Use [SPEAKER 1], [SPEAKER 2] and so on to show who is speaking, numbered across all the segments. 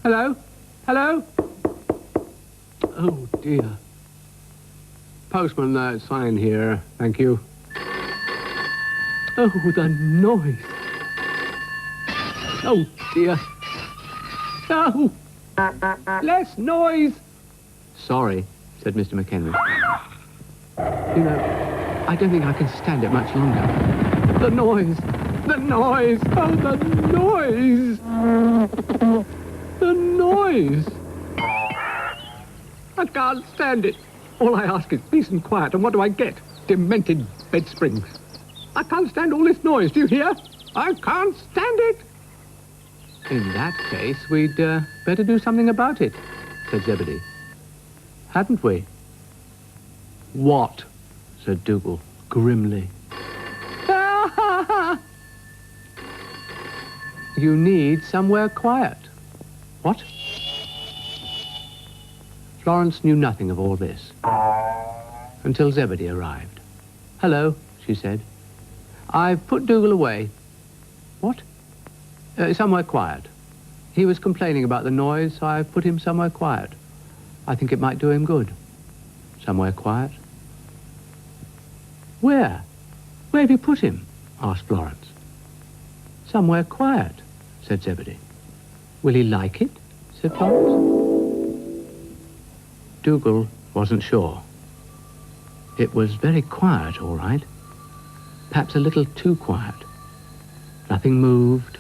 [SPEAKER 1] Hello? Hello? Oh, dear. Postman, sign here. Thank you. Oh, the noise. Oh, dear. No! Less noise! Sorry, said Mr. McHenry. You know, I don't think I can stand it much longer. The noise! The noise! Oh, the noise! The noise! I can't stand it. All I ask is peace and quiet, and what do I get? Demented bed springs. I can't stand all this noise, do you hear? I can't stand it! In that case, we'd better do something about it, said Zebedee. Hadn't we? What? Said Dougal, grimly. You need somewhere quiet. What? Florence knew nothing of all this until Zebedee arrived. Hello, she said. I've put Dougal away. What? Somewhere quiet. He was complaining about the noise, so I've put him somewhere quiet. I think it might do him good. Somewhere quiet. Where? Where have you put him? Asked Florence. Somewhere quiet, said Zebedee. Will he like it? Said Florence. Dougal wasn't sure. It was very quiet, all right. Perhaps a little too quiet. Nothing moved,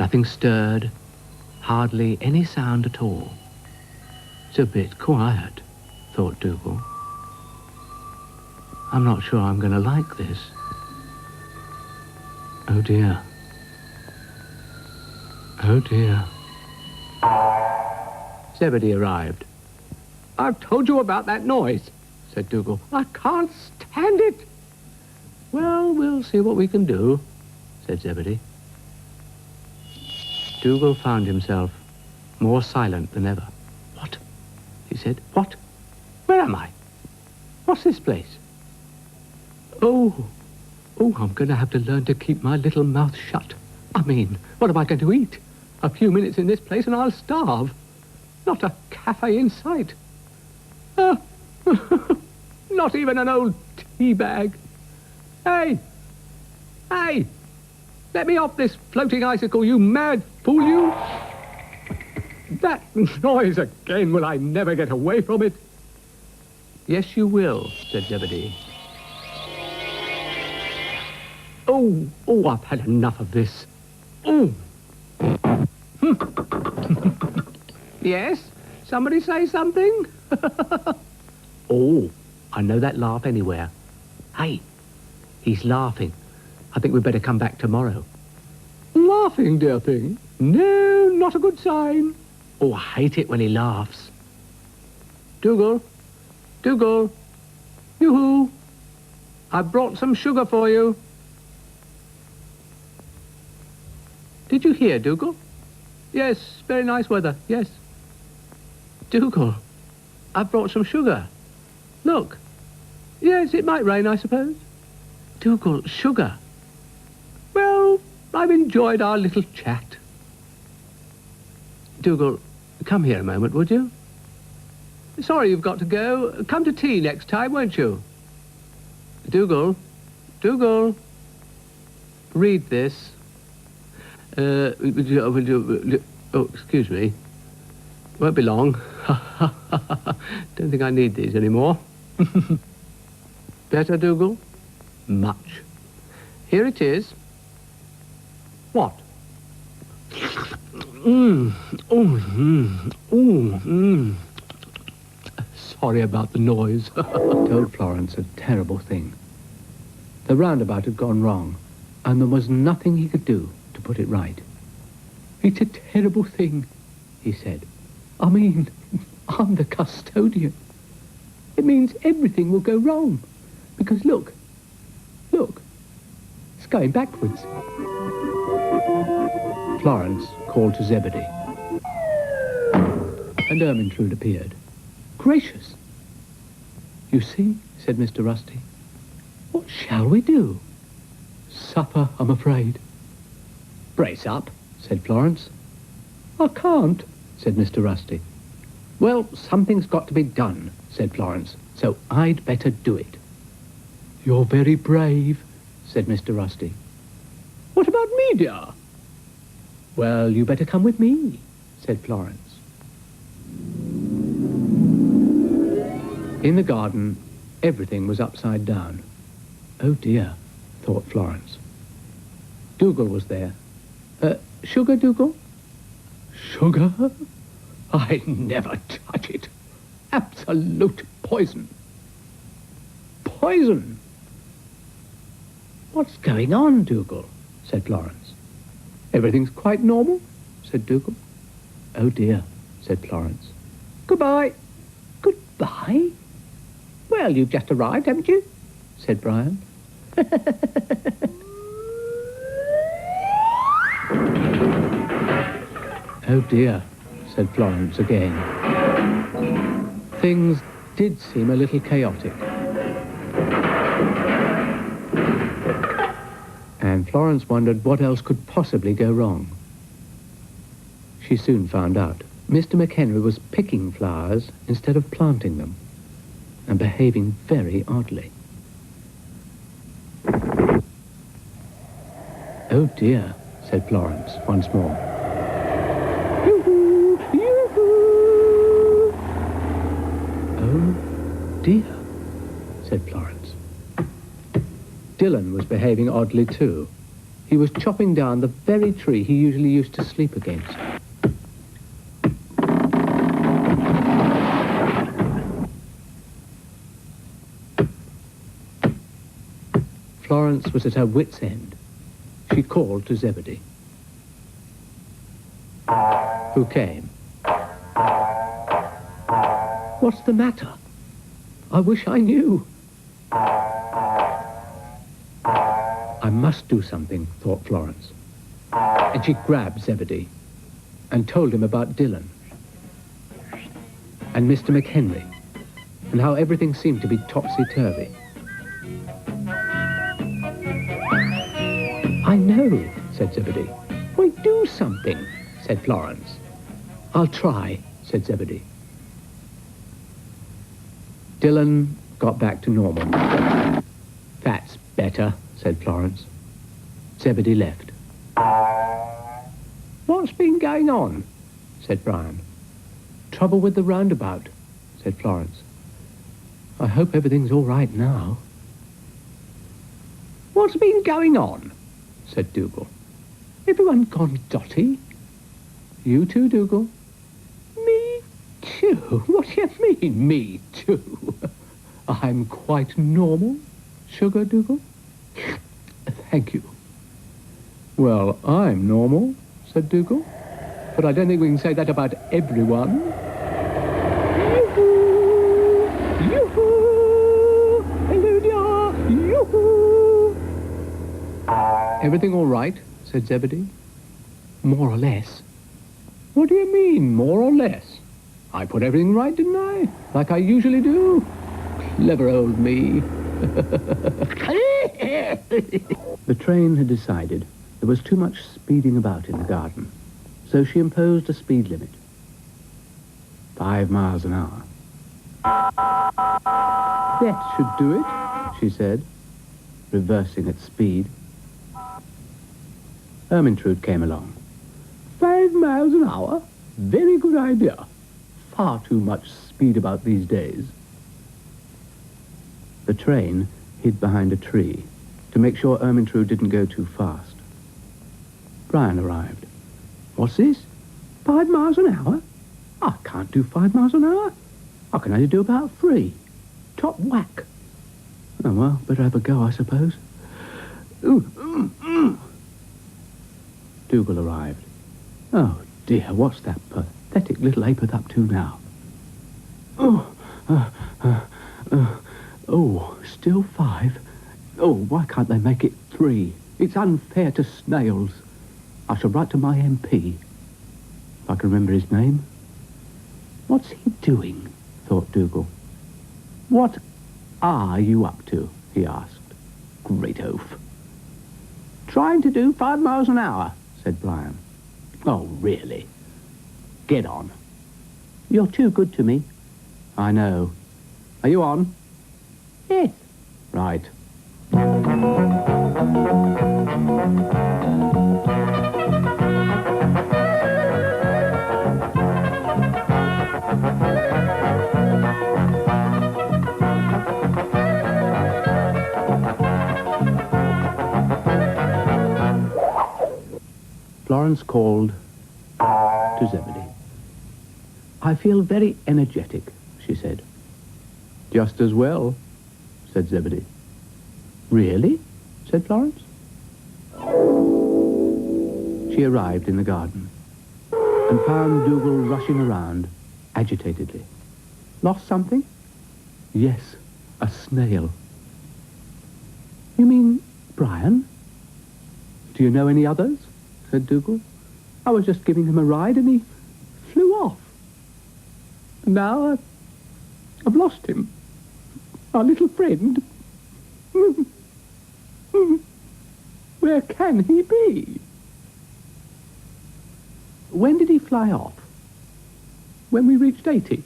[SPEAKER 1] nothing stirred, hardly any sound at all. It's a bit quiet, thought Dougal. I'm not sure I'm going to like this. Oh dear. Oh dear. Zebedee arrived. I've told you about that noise, said Dougal. I can't stand it. Well, we'll see what we can do, said Zebedee. Dougal found himself more silent than ever. What? He said. What? Where am I? What's this place? Oh, I'm going to have to learn to keep my little mouth shut. I mean, what am I going to eat? A few minutes in this place and I'll starve. Not a cafe in sight. Not even an old tea bag. Hey! Hey! Let me off this floating icicle, you mad fool, you! That noise again. Will I never get away from it? Yes, you will, said Zebedee. Oh, I've had enough of this. Oh! Yes? Somebody say something? Oh, I know that laugh anywhere. Hey, he's laughing. I think we'd better come back tomorrow. Laughing, dear thing? No, not a good sign. Oh, I hate it when he laughs. Dougal, yoo-hoo, I've brought some sugar for you. Did you hear, Dougal? Yes, very nice weather, yes. Dougal, I've brought some sugar. Look. Yes, it might rain, I suppose. Dougal, sugar. Well, I've enjoyed our little chat. Dougal, come here a moment, would you? Sorry you've got to go. Come to tea next time, won't you? Dougal, read this. Oh, excuse me. Won't be long. Don't think I need these anymore. Better, Dougal? Much. Here it is. What? Sorry about the noise. Told Florence a terrible thing. The roundabout had gone wrong, and there was nothing he could do to put it right. It's a terrible thing, he said. I mean, I'm the custodian. It means everything will go wrong. Because look, it's going backwards. Florence called to Zebedee. and Ermintrude appeared. Gracious! You see, said Mr. Rusty. What shall we do? Supper, I'm afraid. Brace up, said Florence. I can't, said Mr. Rusty. Well, something's got to be done, said Florence, so I'd better do it. You're very brave, said Mr. Rusty. What about me, dear? Well, you better come with me, said Florence. In the garden, everything was upside down. Oh dear, thought Florence. Dougal was there. Sugar, Dougal? Sugar? I never touch it. Absolute poison. Poison! What's going on, Dougal? Said Florence. Everything's quite normal, said Dougal. Oh dear, said Florence. Goodbye. Goodbye? Well, you've just arrived, haven't you? Said Brian. Oh dear, said Florence again. Things did seem a little chaotic. And Florence wondered what else could possibly go wrong. She soon found out. Mr. McHenry was picking flowers instead of planting them, and behaving very oddly. Oh dear, said Florence once more. Yoo-hoo! Yoo-hoo! Oh dear, said Florence. Dylan was behaving oddly too. He was chopping down the very tree he usually used to sleep against. Florence was at her wit's end. She called to Zebedee, who came. What's the matter? I wish I knew. I must do something, thought Florence. And she grabbed Zebedee and told him about Dylan and Mr. McHenry and how everything seemed to be topsy-turvy. I know, said Zebedee. Why, do something, said Florence. I'll try, said Zebedee. Dylan got back to normal. That's better, said Florence. Zebedee left. What's been going on? Said Brian. Trouble with the roundabout, said Florence. I hope everything's all right now. What's been going on? Said Dougal. Everyone gone dotty? You too, Dougal? Me too? What do you mean, me too? I'm quite normal, Sugar Dougal? Thank you. Well, I'm normal, said Dougal. But I don't think we can say that about everyone. Yoo-hoo! Yoo-hoo! Hello, dear! Yoo-hoo! Everything all right? Said Zebedee. More or less. What do you mean, more or less? I put everything right, didn't I? Like I usually do. Clever old me. The train had decided there was too much speeding about in the garden, so she imposed a speed limit. 5 miles an hour. That should do it, she said, reversing its speed. Ermintrude came along. 5 miles an hour? Very good idea. Far too much speed about these days. The train hid behind a tree to make sure Ermintrude didn't go too fast. Brian arrived. What's this? 5 miles an hour? I can't do 5 miles an hour. I can only do about 3. Top whack. Oh, well, better have a go, I suppose. Dougal arrived. Oh, dear, what's that pathetic little apeth up to now? Oh, still 5? Oh, why can't they make it 3? It's unfair to snails. I shall write to my MP, if I can remember his name. What's he doing? Thought Dougal. What are you up to? He asked. Great oaf. Trying to do 5 miles an hour, said Brian. Oh, really? Get on. You're too good to me. I know. Are you on? Yes. Right. Florence called to Zebedee. I feel very energetic, she said. Just as well, said Zebedee. Really? Said Florence. She arrived in the garden and found Dougal rushing around agitatedly. Lost something? Yes, a snail. You mean Brian? Do you know any others? Said Dougal. I was just giving him a ride and he flew off. And now I've lost him. Our little friend. Where can he be? When did he fly off? When we reached 80.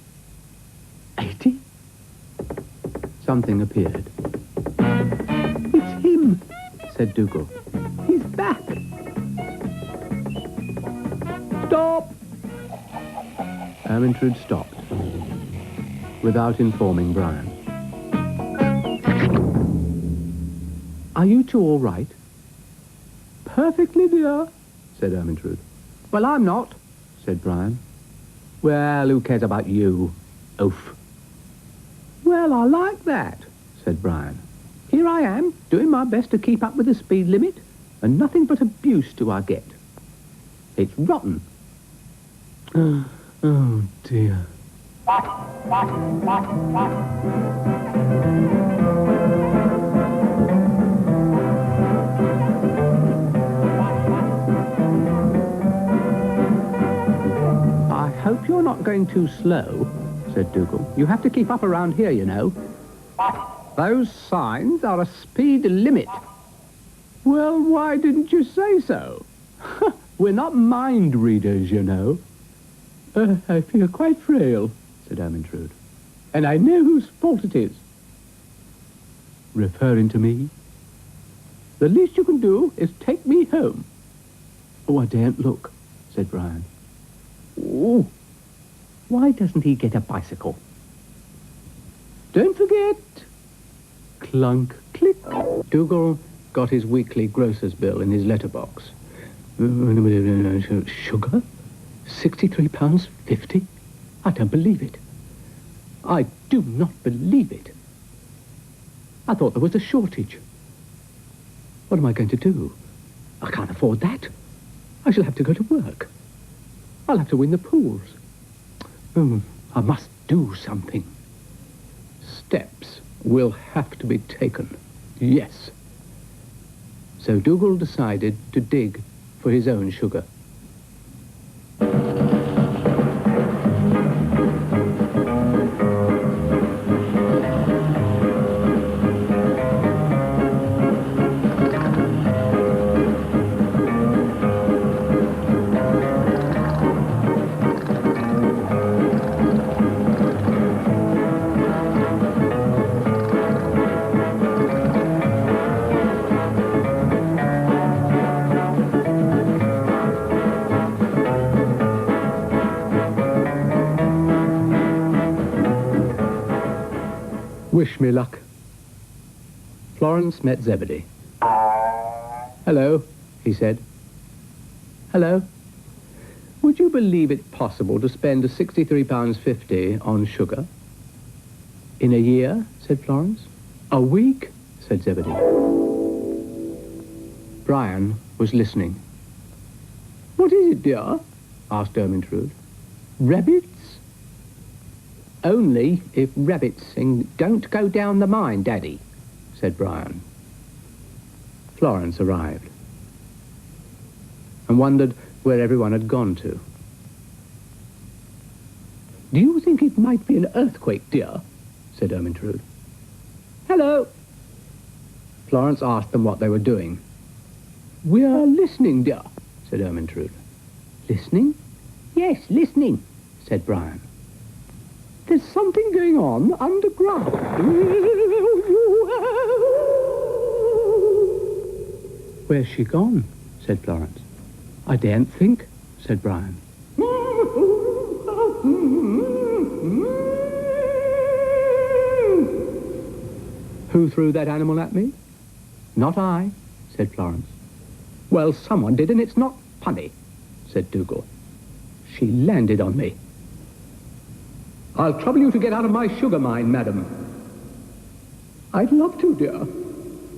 [SPEAKER 1] 80? Something appeared. It's him, said Dougal. He's back. Stop! Ermintrude stopped, without informing Brian. Are you two all right? Perfectly, dear, said Ermintrude. Well, I'm not, said Brian. Well, who cares about you? Oof. Well, I like that, said Brian. Here I am, doing my best to keep up with the speed limit, and nothing but abuse do I get. It's rotten. Oh, dear. I hope you're not going too slow, said Dougal. You have to keep up around here, you know. Those signs are a speed limit. Well, why didn't you say so? We're not mind readers, you know. I feel quite frail, said Ermintrude. And I know whose fault it is. Referring to me? The least you can do is take me home. Oh, I daren't look, said Brian. Oh, why doesn't he get a bicycle? Don't forget. Clunk, click. Dougal got his weekly grocer's bill in his letterbox. Sugar? £63.50? I don't believe it. I do not believe it. I thought there was a shortage. What am I going to do? I can't afford that. I shall have to go to work. I'll have to win the pools. I must do something. Steps will have to be taken. Yes. So Dougal decided to dig for his own sugar. Wish me luck. Florence met Zebedee. Hello, he said. Hello. Would you believe it possible to spend £63.50 on sugar? In a year, said Florence. A week, said Zebedee. Brian was listening. What is it, dear? Asked Ermintrude. Rabbits? Only if rabbits sing, don't go down the mine, Daddy, said Brian. Florence arrived and wondered where everyone had gone to. Do you think it might be an earthquake, dear? Said Ermintrude. Hello. Florence asked them what they were doing. We are listening, dear, said Ermintrude. Listening? Yes, listening, said Brian. There's something going on underground. Where's she gone? Said Florence. I daren't think, said Brian. Who threw that animal at me? Not I, said Florence. Well, someone did, and it's not punny, said Dougal. She landed on me. I'll trouble you to get out of my sugar mine, madam. I'd love to, dear.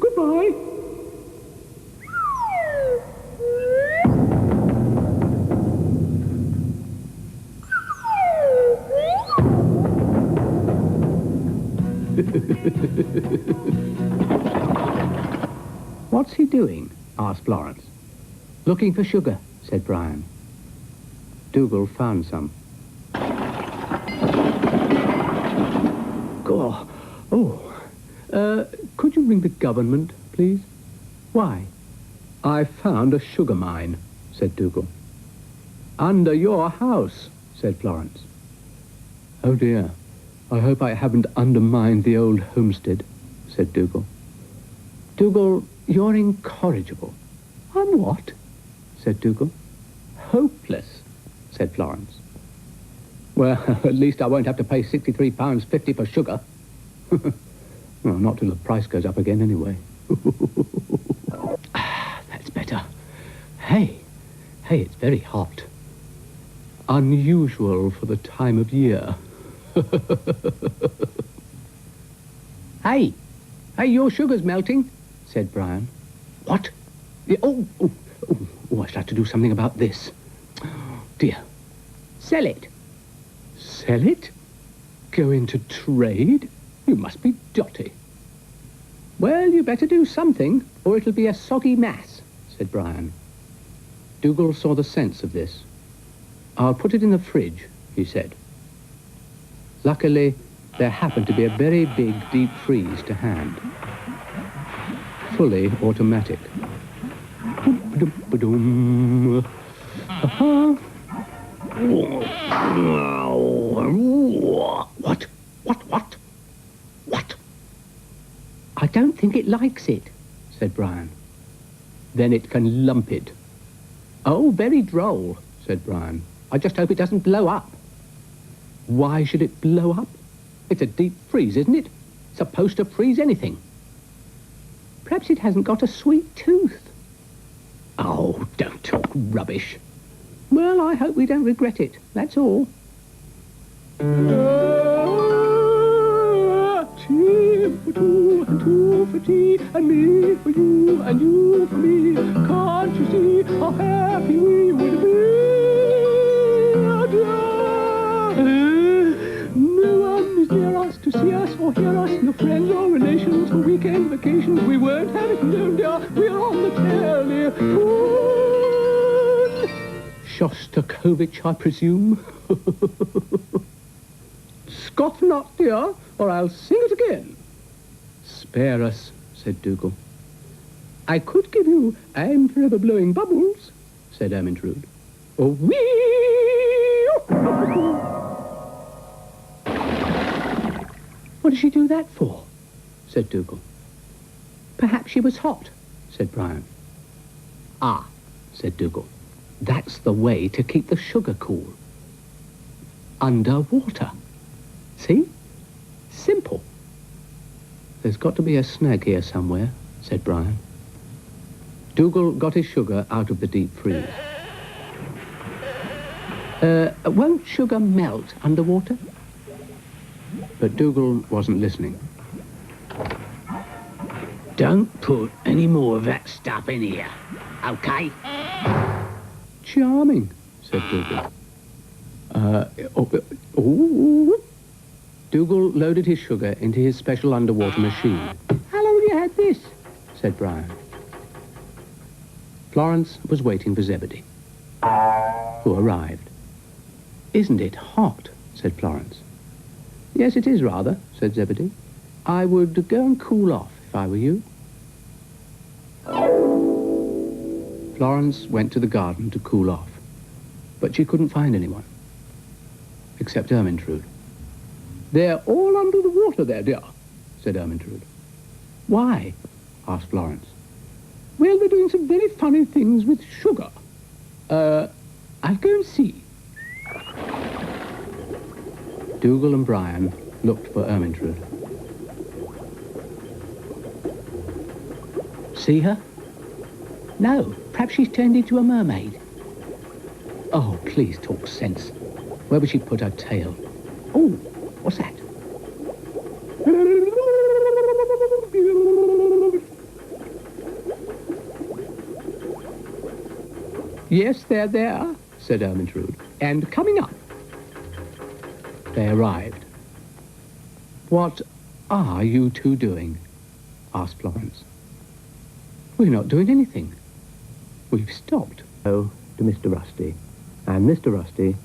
[SPEAKER 1] Goodbye. What's he doing? Asked Florence. Looking for sugar, said Brian. Dougal found some. Could you ring the government, please? Why? I found a sugar mine, said Dougal. Under your house, said Florence. Oh dear, I hope I haven't undermined the old homestead, said Dougal. Dougal, you're incorrigible. I'm what? Said Dougal. Hopeless, said Florence. Well, at least I won't have to pay £63.50 for sugar. Well, not till the price goes up again, anyway. That's better. Hey, it's very hot. Unusual for the time of year. Hey, your sugar's melting, said Brian. What? Oh, I shall have to do something about this. Dear. Sell it. Sell it? Go into trade? You must be dotty. Well, you better do something, or it'll be a soggy mass, said Brian. Dougal saw the sense of this. I'll put it in the fridge, he said. Luckily, there happened to be a very big deep freeze to hand. Fully automatic. What? I don't think it likes it, said Brian. Then it can lump it. Oh, very droll, said Brian. I just hope it doesn't blow up. Why should it blow up? It's a deep freeze, isn't it? Supposed to freeze anything. Perhaps it hasn't got a sweet tooth. Oh, don't talk rubbish. Well, I hope we don't regret it, that's all. Tea for two, and two for tea, and me for you, and you for me. Can't you see how happy we would be? No one is near us to see us or hear us, no friends or relations for weekend vacations. We won't have it alone, dear. We're on the telephone. Shostakovich, I presume. Scoff not, dear, or I'll sing it again. Spare us, said Dougal. I could give you I'm Forever Blowing Bubbles, said Ermintrude. Oh, wee! What did she do that for? Said Dougal. Perhaps she was hot, said Brian. Ah, said Dougal. That's the way to keep the sugar cool. Underwater. See? Simple. There's got to be a snag here somewhere, said Brian. Dougal got his sugar out of the deep freeze. Won't sugar melt underwater? But Dougal wasn't listening. Don't put any more of that stuff in here, okay? Charming, said Dougal. Dougal loaded his sugar into his special underwater machine. How long have you had this? Said Brian. Florence was waiting for Zebedee, who arrived. Isn't it hot? said Florence. Yes, it is rather, said Zebedee. I would go and cool off if I were you. Florence went to the garden to cool off, but she couldn't find anyone, except Ermintrude. They're all under the water there, dear, said Ermintrude. Why? Asked Florence. Well, they're doing some very funny things with sugar. I'll go and see. Dougal and Brian looked for Ermintrude. See her? No, perhaps she's turned into a mermaid. Oh, please talk sense. Where would she put her tail? Oh, what's that? Yes, they're there, said Ermintrude, and coming up. They arrived. What are you two doing? Asked Florence. We're not doing anything. We've stopped. Hello to Mr. Rusty, and Mr. Rusty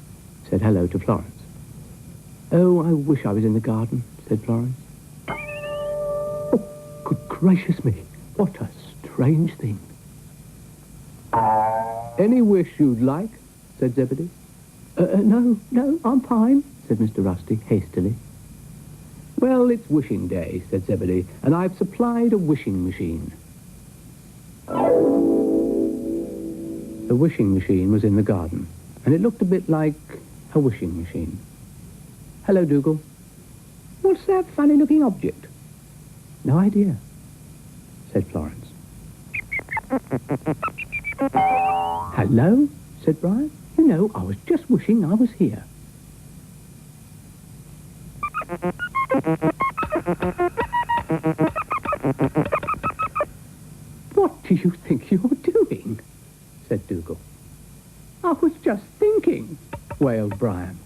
[SPEAKER 1] said hello to Florence. Oh, I wish I was in the garden, said Florence. Oh, good gracious me, what a strange thing. Any wish you'd like, said Zebedee. No, I'm fine, said Mr. Rusty hastily. Well, it's wishing day, said Zebedee, and I've supplied a wishing machine. The wishing machine was in the garden, and it looked a bit like a wishing machine. Hello, Dougal. What's that funny-looking object? No idea, said Florence. Hello, said Brian. You know, I was just wishing I was here. What do you think you're doing? Said Dougal. I was just thinking, wailed Brian.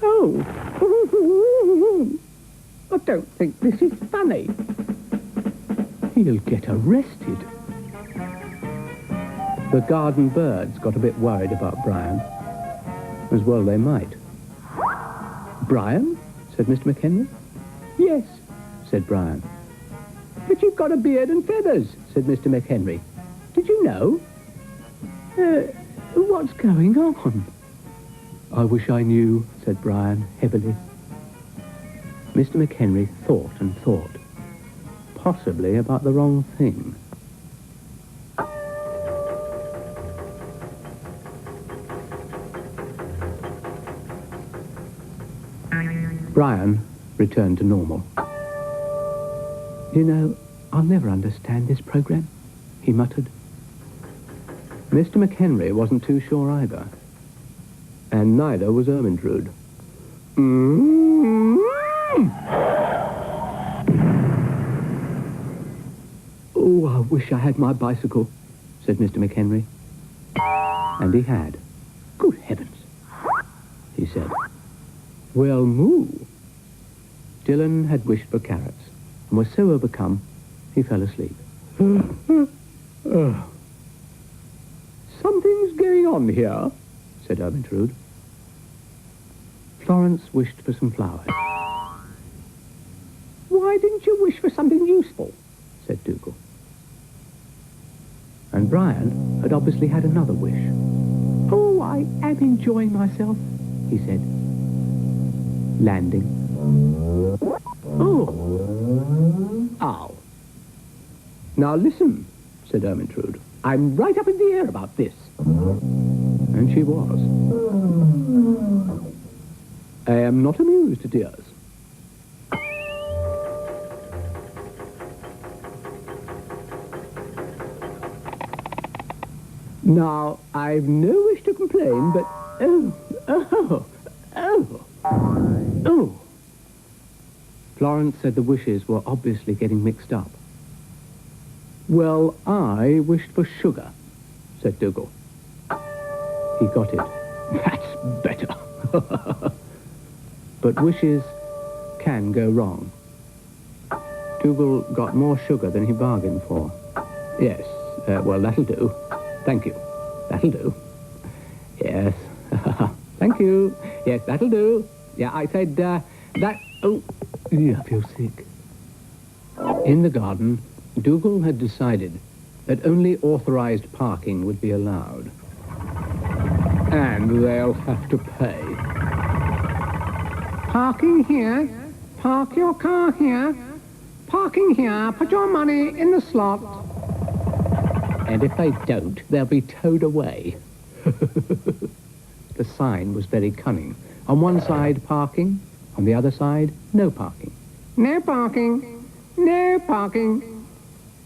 [SPEAKER 1] Oh, I don't think this is funny. He'll get arrested. The garden birds got a bit worried about Brian. As well they might. Brian? Said Mr. McHenry. Yes, said Brian. But you've got a beard and feathers, said Mr. McHenry. Did you know? What's going on? I wish I knew, said Brian heavily. Mr. McHenry thought and thought. Possibly about the wrong thing. Brian returned to normal. You know, I'll never understand this program, he muttered. Mr. McHenry wasn't too sure either. And neither was Ermintrude. Oh, I wish I had my bicycle, said Mr. McHenry. And he had. Good heavens, he said. Well, moo. Dylan had wished for carrots, and was so overcome, he fell asleep. Something's going on here, said Ermintrude. Florence wished for some flowers. Why didn't you wish for something useful, said Dougal. And Brian had obviously had another wish. Oh, I am enjoying myself, he said. Landing. Oh. Ow. Now listen, said Ermintrude. I'm right up in the air about this. And she was. I am not amused, dears. Now, I've no wish to complain, but... Oh. Florence said the wishes were obviously getting mixed up. Well, I wished for sugar, said Dougal. He got it. That's better. But wishes can go wrong. Dougal got more sugar than he bargained for. Yes, well, that'll do. Thank you. That'll do. Yes. Thank you. Yes, that'll do. Yeah, I said, that... Oh, I feel sick. In the garden, Dougal had decided that only authorized parking would be allowed. And they'll have to pay. Parking here. Park your car here. Parking here. Put your money in the slot. And if they don't, they'll be towed away. The sign was very cunning. On one side, parking. On the other side, no parking. No parking. No parking.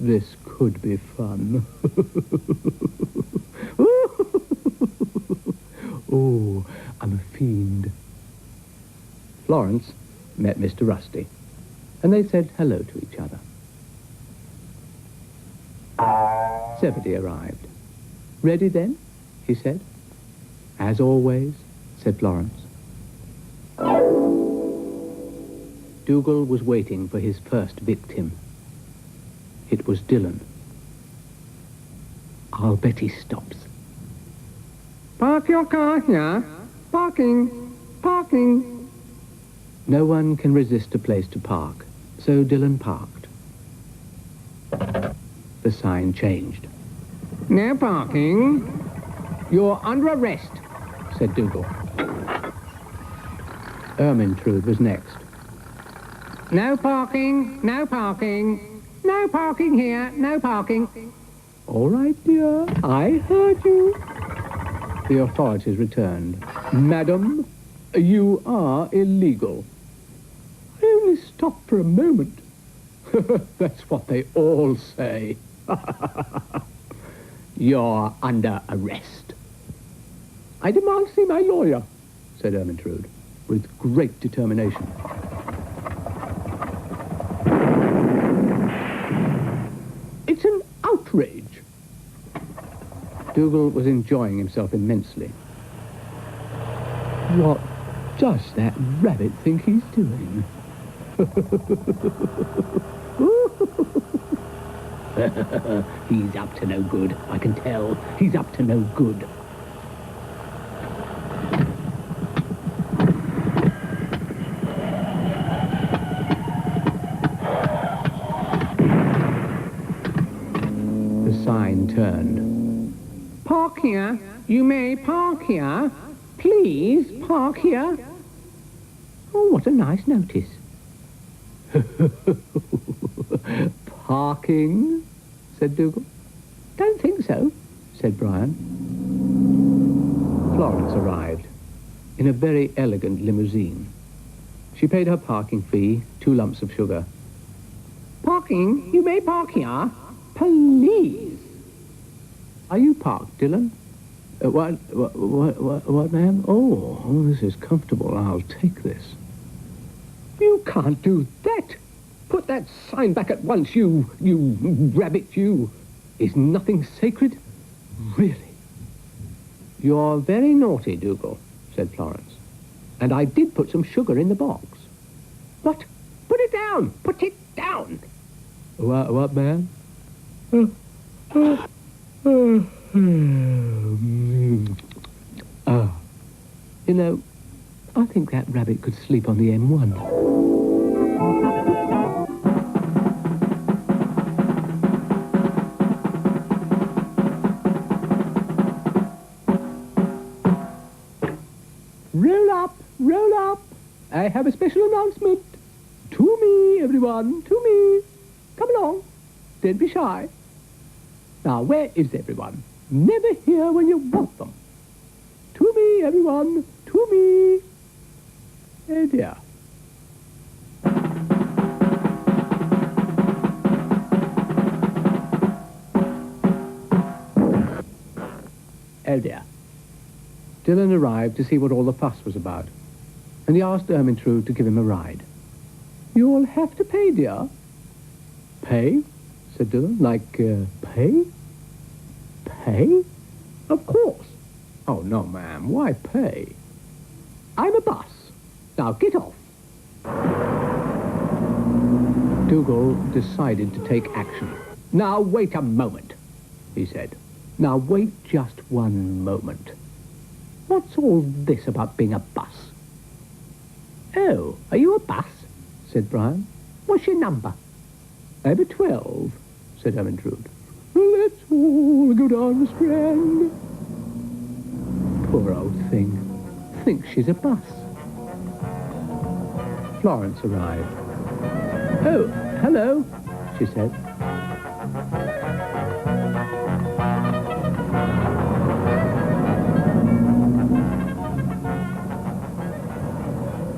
[SPEAKER 1] This could be fun. Oh, I'm a fiend. Florence met Mr. Rusty, and they said hello to each other. Zebedee arrived. Ready then? He said. As always, said Florence. Dougal was waiting for his first victim. It was Dylan. I'll bet he stops. Park your car here. Parking. Parking. No one can resist a place to park, so Dylan parked. The sign changed. No parking. You're under arrest, said Dougal. Ermintrude was next. No parking, no parking. No parking here, no parking. All right, dear, I heard you. The authorities returned. Madam, you are illegal. I only stopped for a moment. That's what they all say. You're under arrest. I demand to see my lawyer, said Ermintrude, with great determination. It's an outrage. Dougal was enjoying himself immensely. What does that rabbit think he's doing? He's up to no good, I can tell. He's up to no good. The sign turned. Park here. You may park here. Please park here. Oh, what a nice notice. Parking, said Dougal. Don't think so, said Brian. Florence arrived in a very elegant limousine. She paid her parking fee, 2 lumps of sugar. Parking? You may park here. Please. Are you parked, Dylan? What, ma'am? Oh, this is comfortable. I'll take this. You can't do that. Put that sign back at once, you rabbit, you. Is nothing sacred? Really? You're very naughty, Dougal, said Florence. And I did put some sugar in the box. What? Put it down! Put it down! What, ma'am? You know, I think that rabbit could sleep on the M1. Roll up, roll up. I have a special announcement. To me, everyone, to me. Come along. Don't be shy. Now, where is everyone? Never here when you want them. To me, everyone, to me. Oh, dear. Oh, dear. Dylan arrived to see what all the fuss was about, and he asked Ermintrude to give him a ride. You'll have to pay, dear. Pay? Said Dylan. Like, pay? Pay? Of course. Oh, no, ma'am. Why pay? I'm a bus. Now, get off. Dougal decided to take action. Now, wait a moment, he said. Now, wait just one moment. What's all this about being a bus? Are you a bus? Said Brian. What's your number? Number 12, said Ermintrude. Let's all go down the Strand. Poor old thing. Thinks she's a bus. Florence arrived. Oh, hello, she said.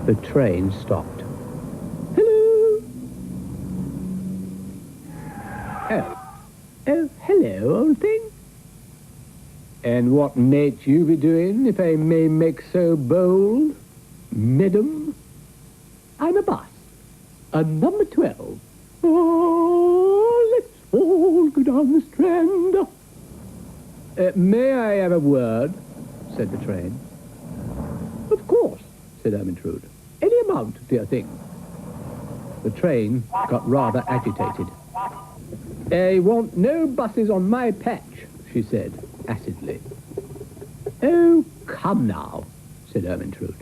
[SPEAKER 1] The train stopped. Hello. Oh, hello, old thing. And what might you be doing, if I may make so bold, madam? I'm a bus, a number 12. Oh, let's all go down the Strand. May I have a word? Said the train. Of course, said Ermintrude. Any amount, dear thing. The train got rather agitated. I want no buses on my patch, she said, acidly. Oh, come now, said Ermintrude.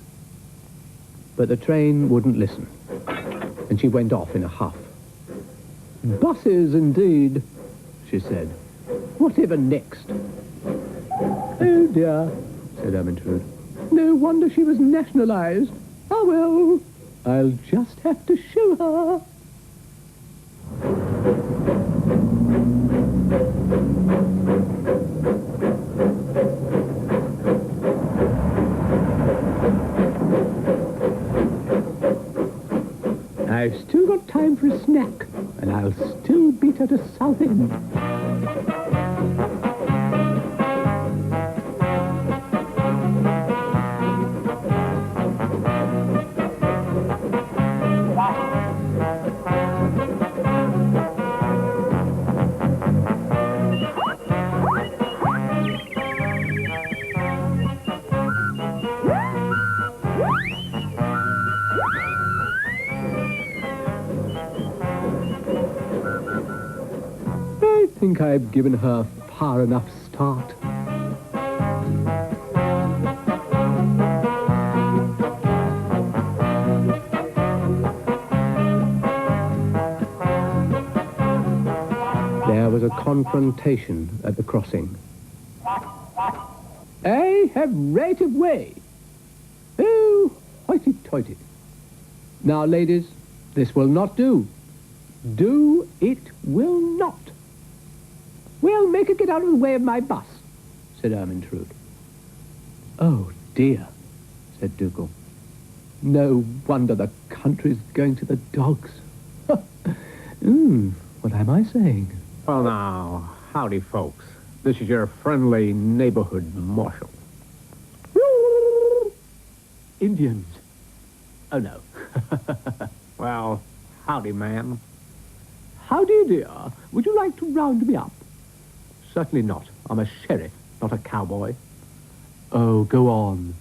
[SPEAKER 1] But the train wouldn't listen, and she went off in a huff. Buses, indeed, she said. Whatever next? Oh, dear, said Ermintrude. No wonder she was nationalized. Ah, well, I'll just have to show her. I've still got time for a snack, and I'll still beat her to Southend. I think I've given her far enough start. There was a confrontation at the crossing. I have right of way. Oh, hoity-toity. Now, ladies, this will not do. Do it will not. Well, make her get out of the way of my bus, said Ermintrude. Oh, dear, said Dougal. No wonder the country's going to the dogs. What am I saying?
[SPEAKER 2] Well, now, howdy, folks. This is your friendly neighborhood marshal.
[SPEAKER 1] Indians. Oh, no.
[SPEAKER 2] Well, howdy, ma'am.
[SPEAKER 1] How do you, dear? Would you like to round me up? Certainly not. I'm a sheriff, not a cowboy. Oh, go on.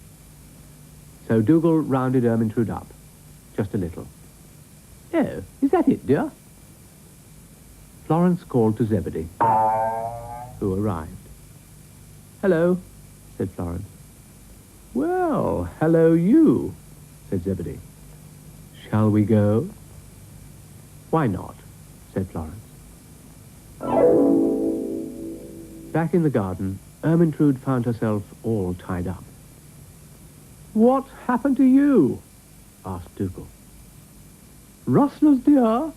[SPEAKER 1] So Dougal rounded Ermintrude up. Just a little. Oh, is that it, dear? Florence called to Zebedee, who arrived. Hello, said Florence. Well, hello you, said Zebedee. Shall we go? Why not, said Florence. Back in the garden, Ermintrude found herself all tied up. What happened to you? Asked Dougal. Rustlers, dear,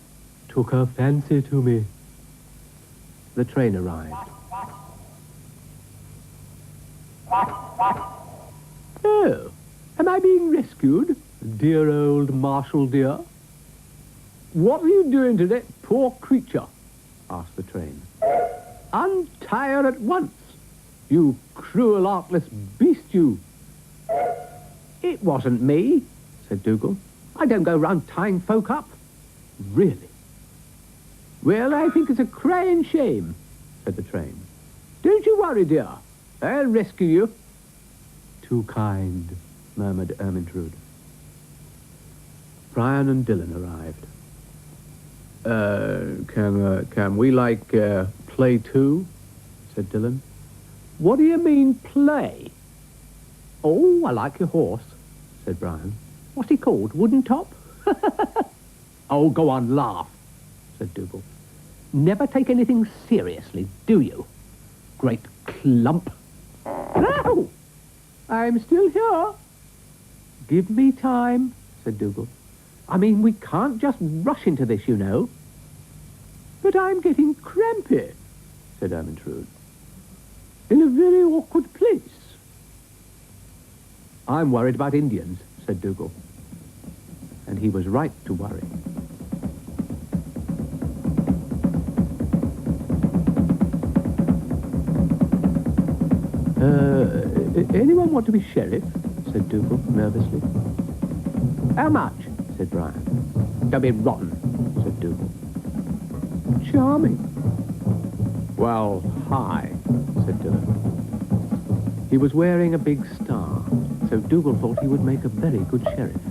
[SPEAKER 1] took her fancy to me. The train arrived. Oh, am I being rescued, dear old Marshal dear? What are you doing to that poor creature? Asked the train. Untie her at once, you cruel, artless beast, you. It wasn't me, said Dougal. I don't go round tying folk up. Really? Well, I think it's a crying shame, said the train. Don't you worry, dear. I'll rescue you. Too kind, murmured Ermintrude. Brian and Dylan arrived. Can we, play too? Said Dylan. What do you mean, play? Oh, I like your horse, said Brian. What's he called, Wooden Top? Oh, go on, laugh, said Dougal. Never take anything seriously, do you? Great clump. No! I'm still here. Give me time, said Dougal. I mean, we can't just rush into this, you know. But I'm getting crampy, said Ermintrude. In a very awkward place. I'm worried about Indians, said Dougal. And he was right to worry. Anyone want to be sheriff? Said Dougal, nervously. How much? Said Brian. Don't be rotten, said Dougal. Charming. Well, hi, said Dougal. He was wearing a big star, so Dougal thought he would make a very good sheriff.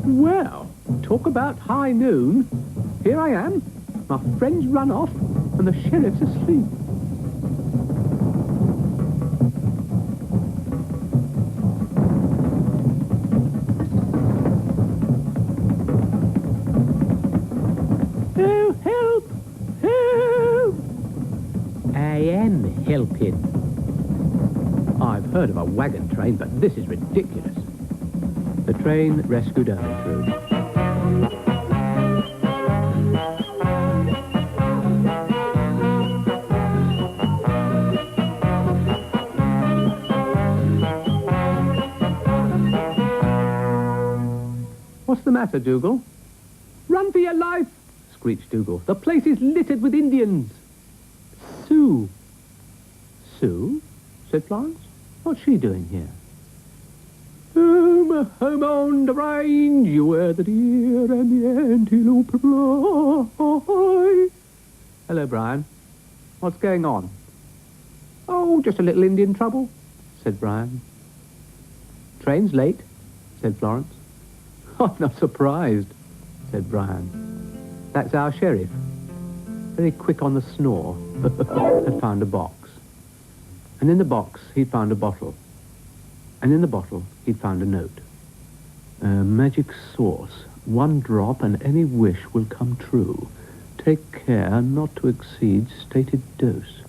[SPEAKER 1] Well, talk about high noon. Here I am. My friend's run off, and the sheriff's asleep. Oh, help! Help! I am helping. I've heard of a wagon train, but this is ridiculous. The train rescued Ermintrude. What's the matter, Dougal? Run for your life, screeched Dougal. The place is littered with Indians. Sue. Sue? Said Florence. What's she doing here? Home on the range, where the deer and the antelope fly. Hello, Brian. What's going on? Oh, just a little Indian trouble, said Brian. Train's late, said Florence. I'm not surprised, said Brian. That's our sheriff. Very quick on the snore. Had found a box. And in the box, he'd found a bottle. And in the bottle, he'd found a note. A magic sauce. 1 drop and any wish will come true. Take care not to exceed stated dose.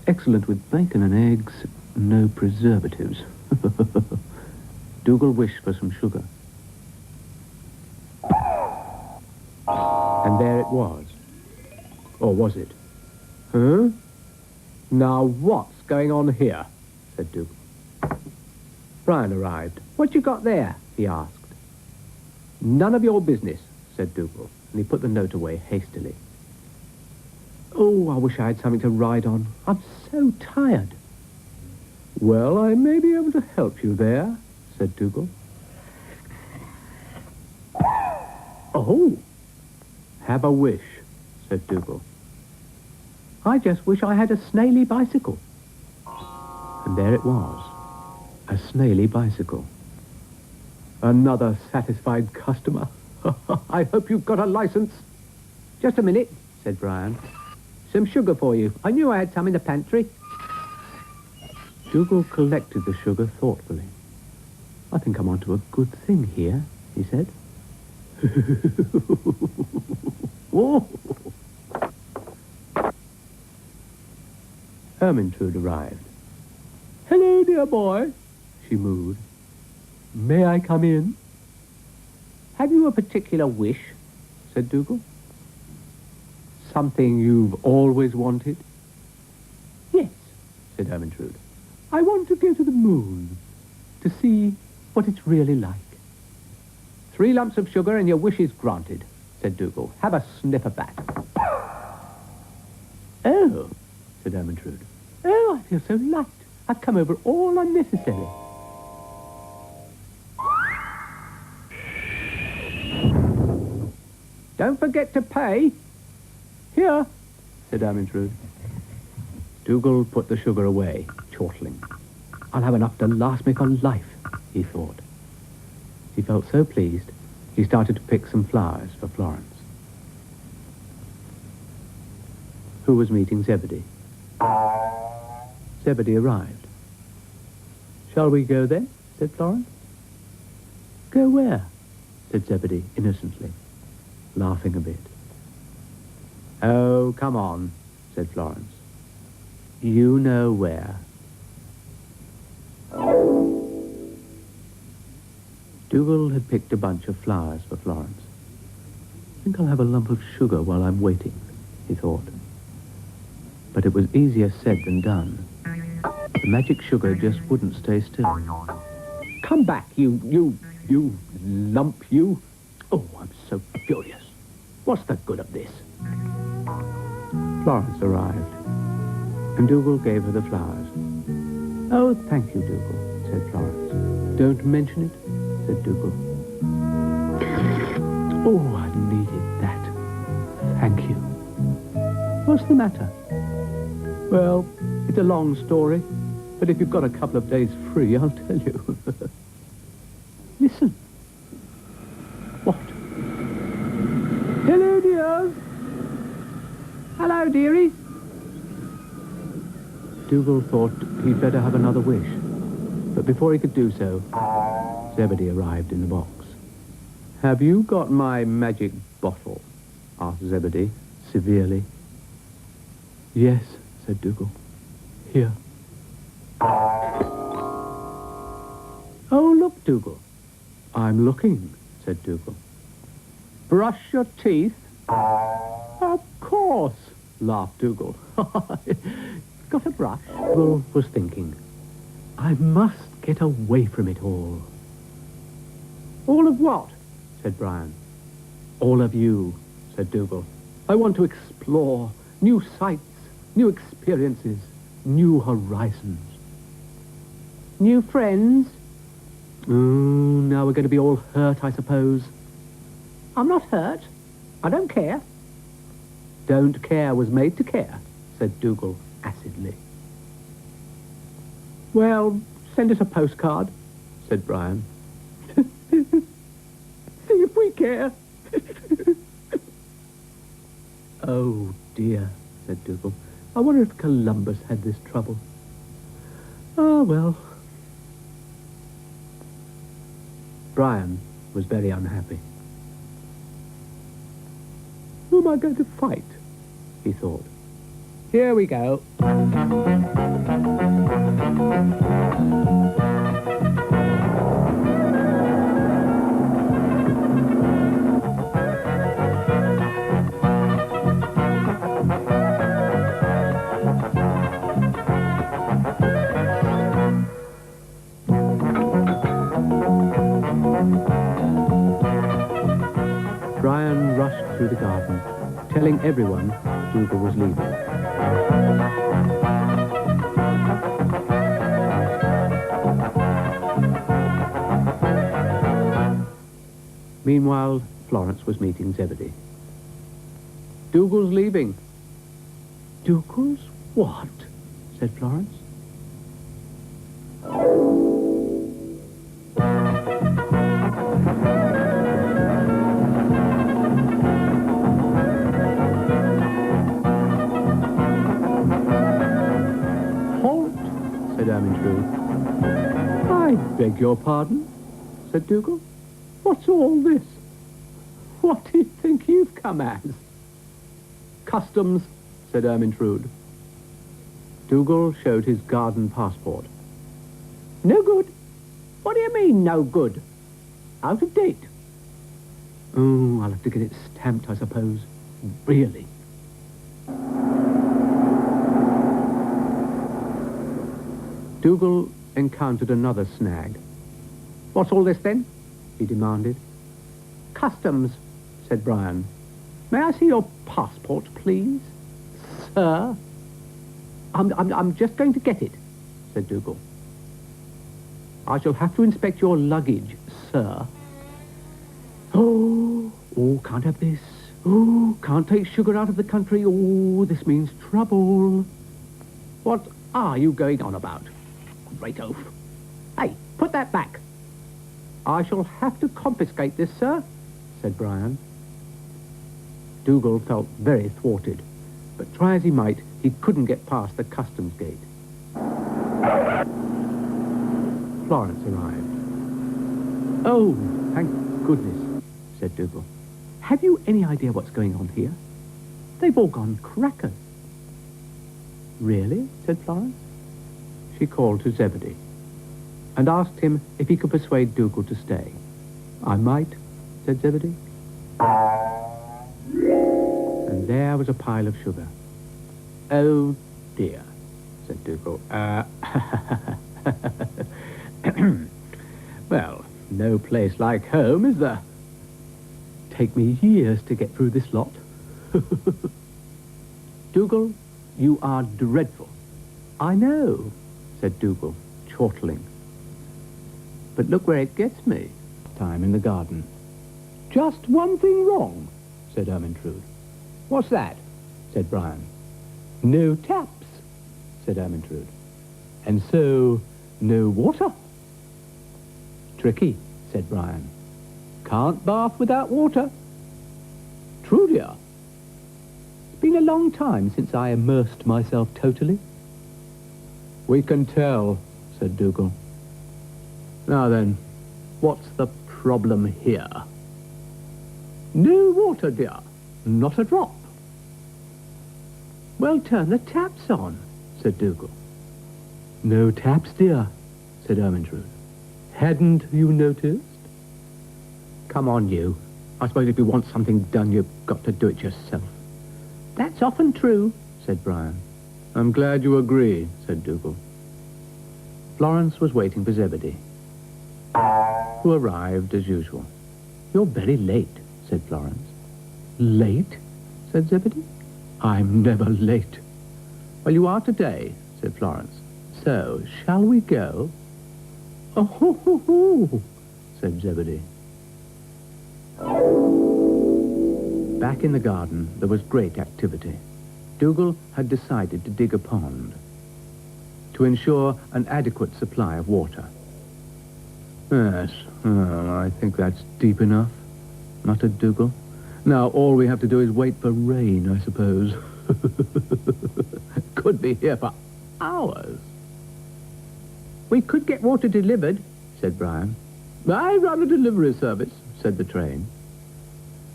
[SPEAKER 1] Excellent with bacon and eggs. No preservatives. Dougal wished for some sugar. And there it was. Or was it? Huh? Now what's going on here? Said Dougal. Brian arrived. What you got there? He asked. None of your business, said Dougal, and he put the note away hastily. Oh, I wish I had something to ride on. I'm so tired. Well, I may be able to help you there, said Dougal. Oh! Have a wish, said Dougal. I just wish I had a snaily bicycle. And there it was, a snaily bicycle. Another satisfied customer. I hope you've got a license. Just a minute, said Brian. Some sugar for you. I knew I had some in the pantry. Dougal collected the sugar thoughtfully. I think I'm onto a good thing here, he said. Oh. Ermintrude arrived. Hello, dear boy, she mooed. May I come in? Have you a particular wish? Said Dougal. Something you've always wanted? Yes, said Ermintrude. I want to go to the moon to see what it's really like. 3 lumps of sugar and your wish is granted, said Dougal. Have a sniff of that. Oh, said Ermintrude. Oh, I feel so light. I've come over all unnecessary. Don't forget to pay. Here, said Ermintrude. Dougal put the sugar away, chortling. I'll have enough to last me for life, he thought. He felt so pleased, he started to pick some flowers for Florence. Who was meeting Zebedee? Zebedee arrived. Shall we go then? Said Florence. Go where? Said Zebedee innocently, laughing a bit. Oh, come on, said Florence. You know where. Dougal had picked a bunch of flowers for Florence. I think I'll have a lump of sugar while I'm waiting, he thought. But it was easier said than done. The magic sugar just wouldn't stay still.
[SPEAKER 2] Come back, you lump, you.
[SPEAKER 1] Oh, I'm so furious. What's the good of this? Florence arrived, and Dougal gave her the flowers. Oh, thank you, Dougal, said Florence. Don't mention it, said Dougal. Oh, I needed that. Thank you. What's the matter? Well, it's a long story, but if you've got a couple of days free, I'll tell you. Listen. What? Hello, dears. Hello, dearie. Dougal thought he'd better have another wish, but before he could do so, Zebedee arrived in the box. Have you got my magic bottle? Asked Zebedee, severely. Yes, said Dougal. Here. Oh, look, Dougal. I'm looking, said Dougal. Brush your teeth? Of course, laughed Dougal. Got a brush? Dougal was thinking, I must get away from it all. All of what? Said Brian. All of you, said Dougal. I want to explore new sights, new experiences, new horizons. New friends? Now we're going to be all hurt, I suppose. I'm not hurt. I don't care. Don't care was made to care, said Dougal acidly. Well, send us a postcard, said Brian. See if we care. Oh, dear, said Dougal. I wonder if Columbus had this trouble. Oh, well. Brian was very unhappy. Who am I going to fight? He thought. Here we go. Brian rushed through the garden, telling everyone Dougal was leaving. Meanwhile, Florence was meeting Zebedee. Dougal's leaving. Dougal's what? Said Florence. Said Ermintrude. I beg your pardon, said Dougal. What's all this? What do you think you've come as? Customs, said Ermintrude. Dougal showed his garden passport. No good? What do you mean, no good? Out of date. Oh, I'll have to get it stamped, I suppose. Really. Dougal encountered another snag. What's all this, then? He demanded. Customs, said Brian. May I see your passport, please? Sir? I'm just going to get it, said Dougal. I shall have to inspect your luggage, sir. Oh, can't have this. Oh, can't take sugar out of the country. Oh, this means trouble. What are you going on about? Great oaf. Hey, put that back. I shall have to confiscate this, sir, said Brian. Dougal felt very thwarted, but try as he might, he couldn't get past the customs gate. Florence arrived. "Oh, thank goodness," said Dougal. "Have you any idea what's going on here? They've all gone crackers." "Really?" said Florence. She called to Zebedee and asked him if he could persuade Dougal to stay. "I might," said Zebedee. And there was a pile of sugar. "Oh, dear," said Dougal. Well, no place like home, is there? Take me years to get through this lot." "Dougal, you are dreadful." "I know," said Dougal, chortling. "But look where it gets me." Time in the garden. "Just one thing wrong," said Ermintrude. "What's that?" said Brian. "No taps," said Ermintrude. "And so, no water." "Tricky," said Brian. "Can't bath without water." "True, dear. It's been a long time since I immersed myself totally." "We can tell," said Dougal. "Now then, what's the problem here?" "No water, dear. Not a drop." "Well, turn the taps on," said Dougal. "No taps, dear," said Ermintrude. "Hadn't you noticed?" "Come on, you. I suppose if you want something done, you've got to do it yourself." "That's often true," said Brian. "I'm glad you agree," said Dougal. Florence was waiting for Zebedee, who arrived as usual. "You're very late," said Florence. "Late?" said Zebedee. "I'm never late." "Well, you are today," said Florence. "So, shall we go?" "Oh, ho, ho, ho," said Zebedee. Back in the garden, there was great activity. Dougal had decided to dig a pond to ensure an adequate supply of water. "Yes, well, I think that's deep enough," muttered Dougal. "Now all we have to do is wait for rain, I suppose." "Could be here for hours." "We could get water delivered," said Brian. "I run a delivery service," said the train.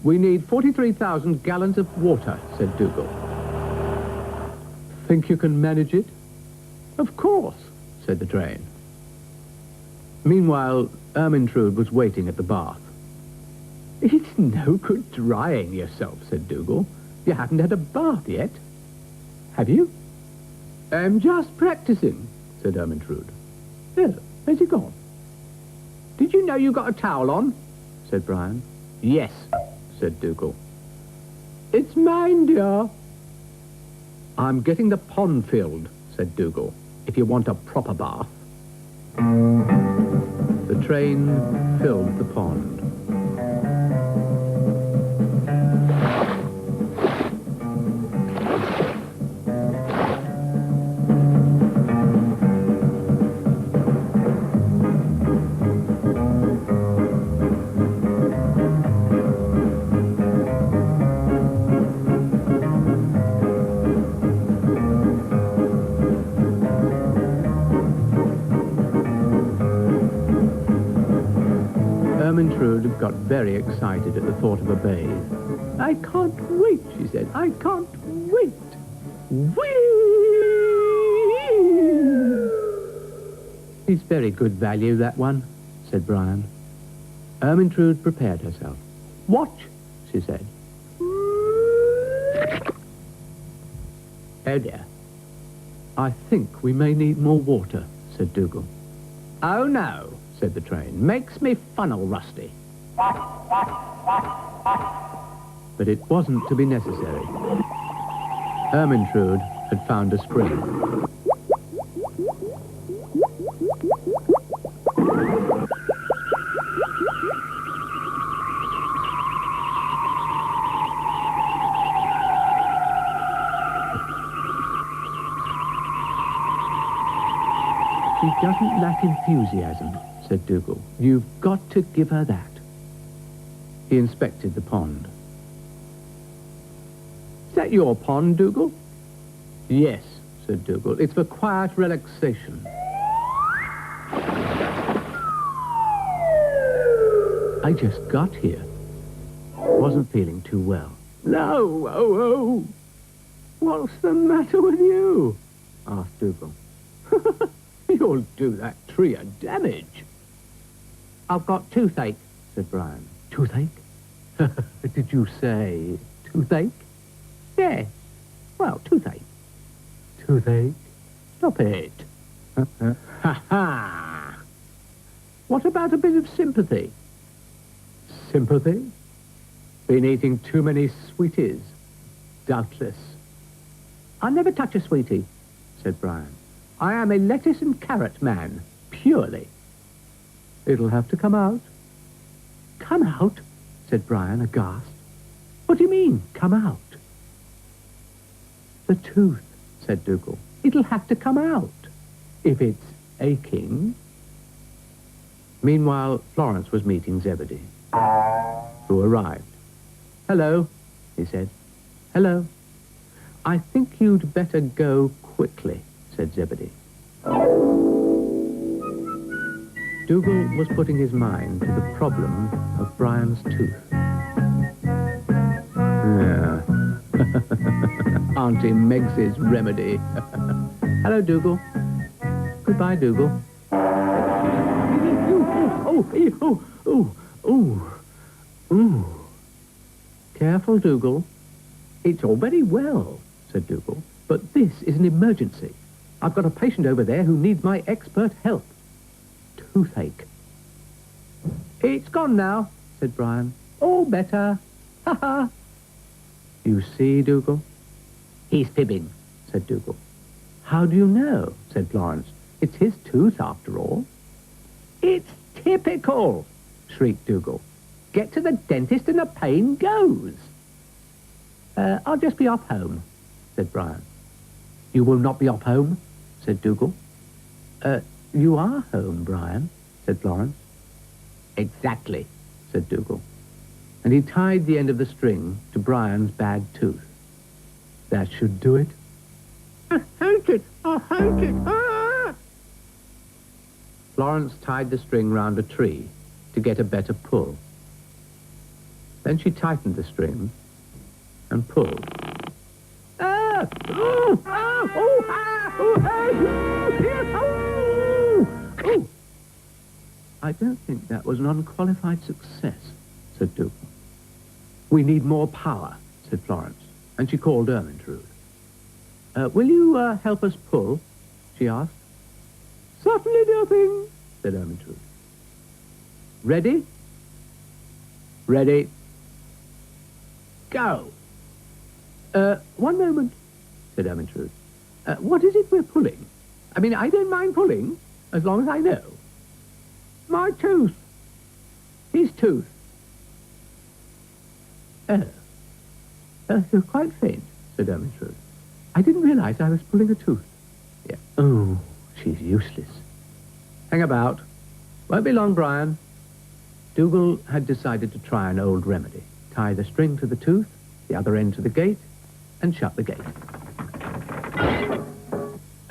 [SPEAKER 1] "We need 43,000 gallons of water," said Dougal. "Think you can manage it?" "Of course," said the train. Meanwhile, Ermintrude was waiting at the bath. "It's no good drying yourself," said Dougal. "You haven't had a bath yet." "Have you?" "I'm just practicing," said Ermintrude. "Oh, where's he gone?" "Did you know you got a towel on?" said Brian. "Yes," said Dougal. "It's mine, dear." "I'm getting the pond filled," said Dougal, "if you want a proper bath." The train filled the pond. Ermintrude got very excited at the thought of a bathe. "I can't wait," she said. "I can't wait." Whee! "It's very good value, that one," said Brian. Ermintrude prepared herself. "Watch," she said. "Oh dear. I think we may need more water," said Dougal. "Oh no," said the train. "Makes me funnel rusty." But it wasn't to be necessary. Ermintrude had found a spring. "She doesn't lack enthusiasm," said Dougal. "You've got to give her that." He inspected the pond. "Is that your pond, Dougal?" "Yes," said Dougal. "It's for quiet relaxation." I just got here. Wasn't feeling too well. No, oh. What's the matter with you? Asked Dougal. You'll do that tree a damage. I've got toothache, said Brian. Toothache? Did you say toothache? Yes. Well, toothache. Toothache? Stop it. Ha ha! What about a bit of sympathy? Sympathy? Been eating too many sweeties. Doubtless. I never touch a sweetie, said Brian. I am a lettuce and carrot man, purely. It'll have to come out. Come out? Said Brian, aghast. What do you mean, come out? The tooth, said Dougal. It'll have to come out. If it's aching. Meanwhile, Florence was meeting Zebedee, who arrived. Hello, he said. Hello. I think you'd better go quickly, said Zebedee. Dougal was putting his mind to the problem of Brian's tooth. Yeah. Auntie Meg's remedy. Hello, Dougal. Goodbye, Dougal. Careful, Dougal. It's all very well, said Dougal, but this is an emergency. I've got a patient over there who needs my expert help. Toothache. It's gone now, said Brian. All better. Ha ha. You see, Dougal? He's fibbing, said Dougal. How do you know? Said Florence. It's his tooth, after all. It's typical, shrieked Dougal. Get to the dentist and the pain goes. I'll just be off home, said Brian. You will not be off home, said Dougal. You are home, Brian, said Florence. Exactly, said Dougal. And he tied the end of the string to Brian's bad tooth. That should do it. I hate it! I hate it! Ah! Florence tied the string round a tree to get a better pull. Then she tightened the string and pulled. Ah! Oh! Ah! Oh! Ah! Oh! Ah! Oh! I don't think that was an unqualified success, said Dougal. We need more power, said Florence, and she called Ermintrude. Will you help us pull? She asked. Certainly, dear thing, said Ermintrude. Ready? Ready. Go. One moment, said Ermintrude. What is it we're pulling? I mean, I don't mind pulling, as long as I know. My tooth. His tooth. You're quite faint, said Ermintrude. I didn't realize I was pulling a tooth. Yeah. Oh, she's useless. Hang about. Won't be long, Brian. Dougal had decided to try an old remedy. Tie the string to the tooth, the other end to the gate, and shut the gate.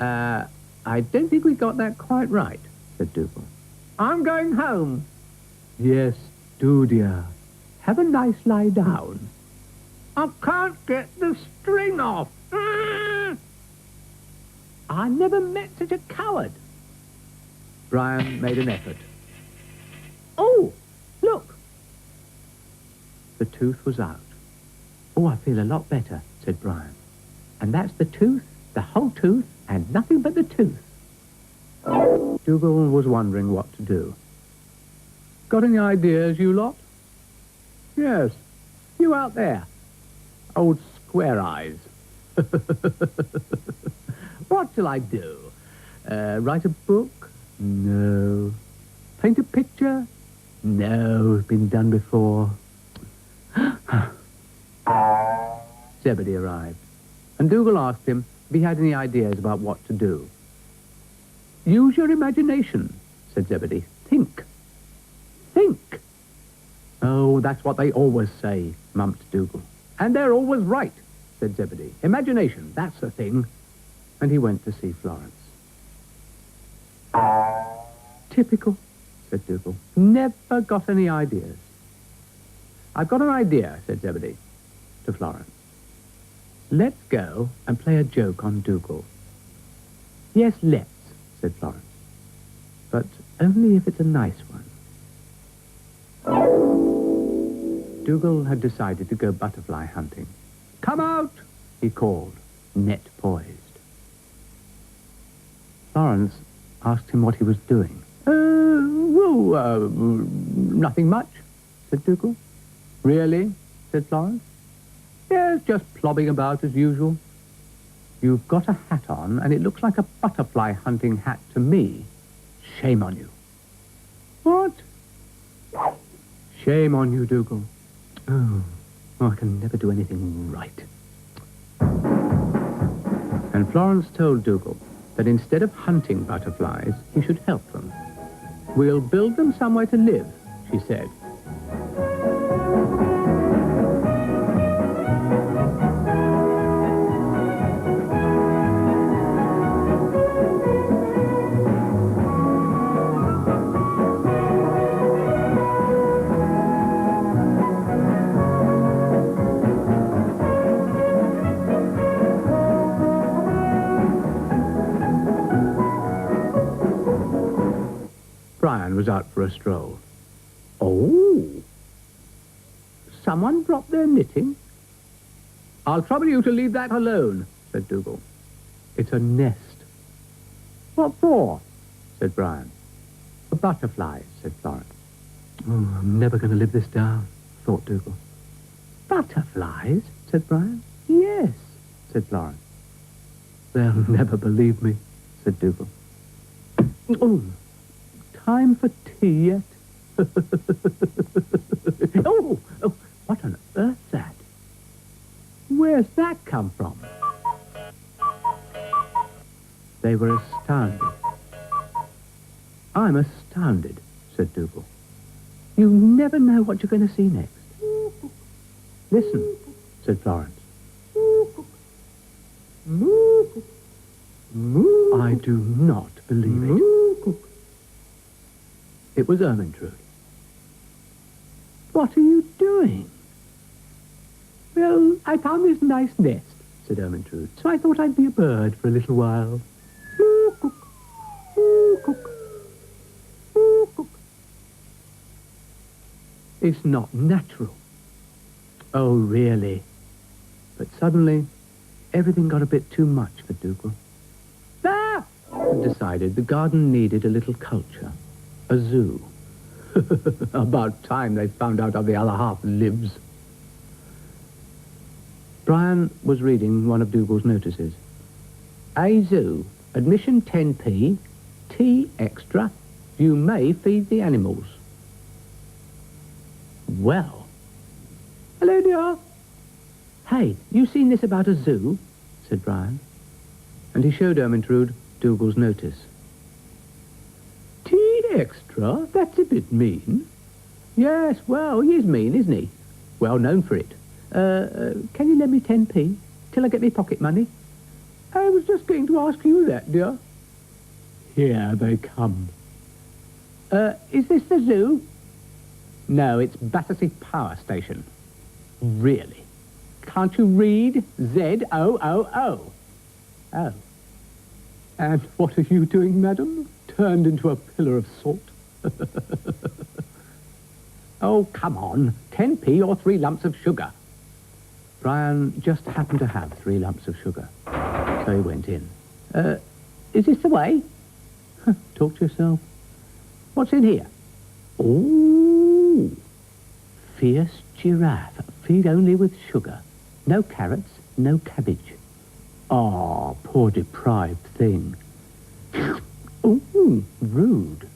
[SPEAKER 1] I don't think we got that quite right, said Dougal. I'm going home. Yes, do, dear. Have a nice lie down. I can't get the string off. I never met such a coward. Brian made an effort. Oh, look. The tooth was out. Oh, I feel a lot better, said Brian. And that's the tooth, the whole tooth, and nothing but the tooth. Dougal was wondering what to do. Got any ideas, you lot? Yes, you out there. Old square eyes. What shall I do? Write a book? No. Paint a picture? No, been done before. Zebedee arrived, and Dougal asked him if he had any ideas about what to do. Use your imagination, said Zebedee. Think. Think. Oh, that's what they always say, mumped Dougal. And they're always right, said Zebedee. Imagination, that's the thing. And he went to see Florence. Typical, said Dougal. Never got any ideas. I've got an idea, said Zebedee to Florence. Let's go and play a joke on Dougal. Yes, let's, said Florence. But only if it's a nice one. Dougal had decided to go butterfly hunting. Come out, he called, net poised. Florence asked him what he was doing. Nothing much, said Dougal. Really? Said Florence. Yes, just plodding about as usual. You've got a hat on, and it looks like a butterfly hunting hat to me. Shame on you. What? Shame on you, Dougal. Oh, I can never do anything right. And Florence told Dougal that instead of hunting butterflies, he should help them. We'll build them somewhere to live, she said. Brian was out for a stroll. Oh! Someone dropped their knitting? I'll trouble you to leave that alone, said Dougal. It's a nest. What for? Said Brian. For butterflies, said Florence. Oh, I'm never going to live this down, thought Dougal. Butterflies? Said Brian. Yes, said Florence. They'll never believe me, said Dougal. Oh! Time for tea yet? oh, what on earth's that? Where's that come from? They were astounded. I'm astounded, said Dougal. You never know what you're going to see next. Listen, said Florence. I do not believe it. It was Ermintrude. What are you doing? Well, I found this nice nest, said Ermintrude, so I thought I'd be a bird for a little while. It's not natural. Oh, really? But suddenly, everything got a bit too much for Dougal. Ah! He decided the garden needed a little culture. A zoo. About time they found out how the other half lives. Brian was reading one of Dougal's notices. A zoo. Admission 10p. Tea extra. You may feed the animals. Well. Hello, dear. Hey, you seen this about a zoo? Said Brian. And he showed Ermintrude Dougal's notice. Tea extra? That's a bit mean. Yes, well, he is mean, isn't he? Well known for it. Can you lend me 10p till I get me pocket money? I was just going to ask you that, dear. Here they come. Is this the zoo? No, it's Battersea Power Station. Really? Can't you read? Z-O-O-O. Oh. And what are you doing, madam? Turned into a pillar of salt? Oh, come on. 10p or 3 lumps of sugar. Brian just happened to have 3 lumps of sugar. So he went in. Is this the way? Talk to yourself. What's in here? Oh, fierce giraffe. Feed only with sugar. No carrots, no cabbage. Ah, poor deprived thing. Ooh, rude.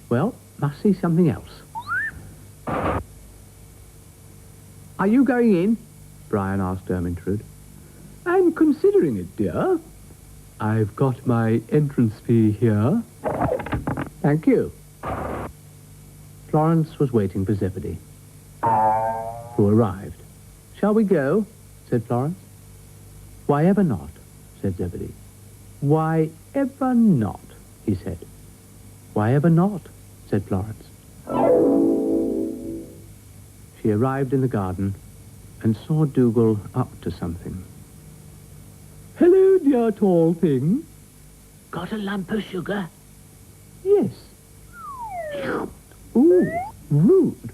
[SPEAKER 1] Well, must see something else. Are you going in? Brian asked Ermintrude. I'm considering it, dear. I've got my entrance fee here. Thank you. Florence was waiting for Zebedee, who arrived. Shall we go? Said Florence. Why ever not? Said Zebedee. Why ever not? He said. Why ever not? Said Florence. She she arrived in the garden and saw Dougal up to something. "Hello, dear tall thing."
[SPEAKER 3] Got a lump of sugar?
[SPEAKER 1] "Yes." "Ooh, rude."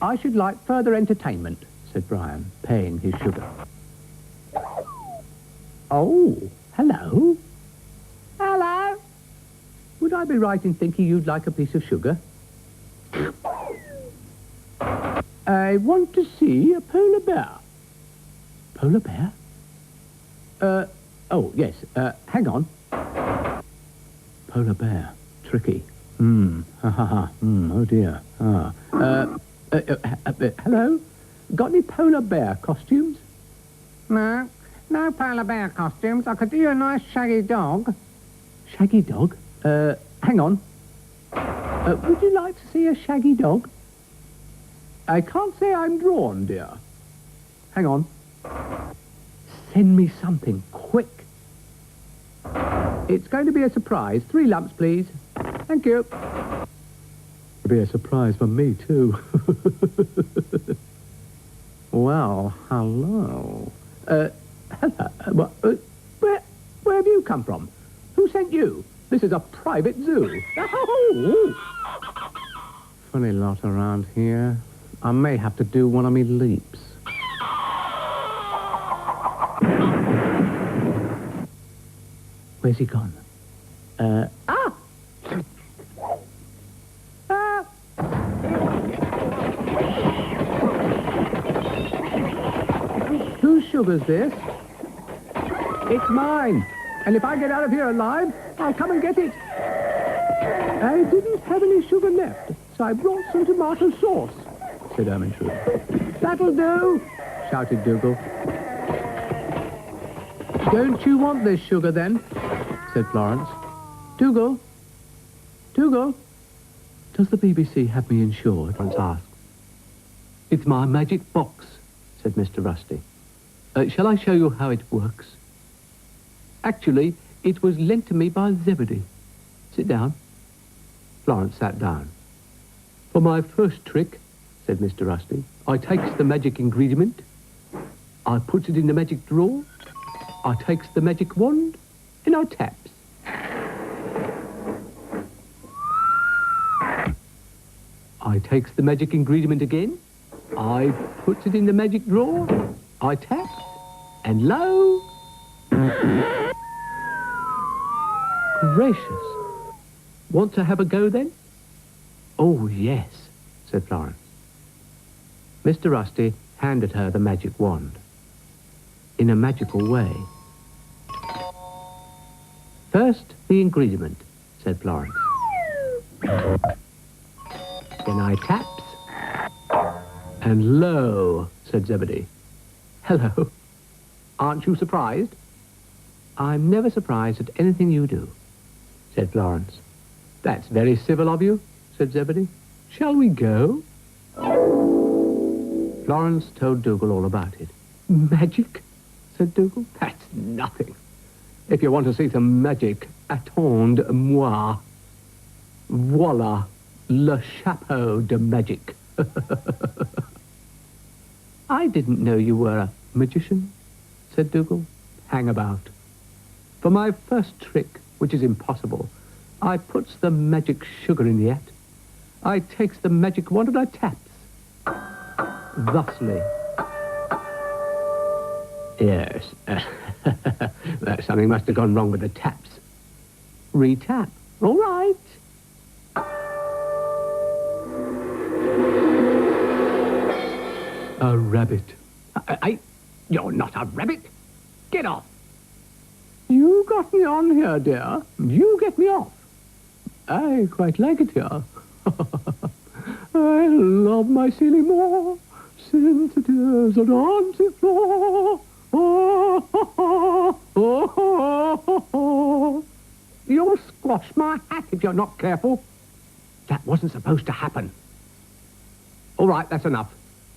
[SPEAKER 1] "I should like further entertainment," said Brian, paying his sugar. "Oh, hello." "Hello." "Would I be right in thinking you'd like a piece of sugar?" "I want to see a polar bear." "Polar bear?" Oh, yes, hang on." Polar bear. Tricky. Ha ha ha. Oh dear. Hello? Got any polar bear costumes?
[SPEAKER 2] No polar bear costumes. I could do you a nice shaggy dog.
[SPEAKER 1] Shaggy dog? Hang on. Would you like to see a shaggy dog? I can't say I'm drawn, dear. Hang on. Send me something, quick. It's going to be a surprise. 3 lumps, please. Thank you. It'll be a surprise for me, too. Well, hello. Hello. Where have you come from? Who sent you? This is a private zoo. Oh! Funny lot around here. I may have to do one of me leaps. Where's he gone? Ah! Whose sugar's this? It's mine. And if I get out of here alive, I'll come and get it. I didn't have any sugar left, so I brought some tomato sauce, said Ermintrude. That'll do, shouted Dougal. Don't you want this sugar, then? Said Florence. Dougal? Dougal? Does the BBC have me insured? Florence asked. It's my magic box, said Mr. Rusty. Shall I show you how it works? Actually, it was lent to me by Zebedee. Sit down. Florence sat down. For my first trick, said Mr. Rusty, I takes the magic ingredient, I puts it in the magic drawer, I takes the magic wand, and I taps. I takes the magic ingredient again, I puts it in the magic drawer, I taps, and lo... Gracious. Want to have a go, then? Oh, yes, said Florence. Mr. Rusty handed her the magic wand. In a magical way. First, the ingredient, said Florence. Then I taps. And lo, said Zebedee. Hello. Aren't you surprised? I'm never surprised at anything you do, said Florence. That's very civil of you, said Zebedee. Shall we go? Florence told Dougal all about it. Magic, said Dougal. That's nothing. If you want to see some magic, attendez-moi. Voila, le chapeau de magic. I didn't know you were a magician, said Dougal. Hang about. For my first trick, which is impossible, I puts the magic sugar in the hat. I takes the magic wand and I taps. Thusly. Yes. Something must have gone wrong with the taps. Re-tap. All right. A rabbit. You're not a rabbit. Get off. You got me on here, dear. You get me off. I quite like it here. I love my silly more since it is a dancing floor. You'll squash my hat if you're not careful. That wasn't supposed to happen. All right, that's enough,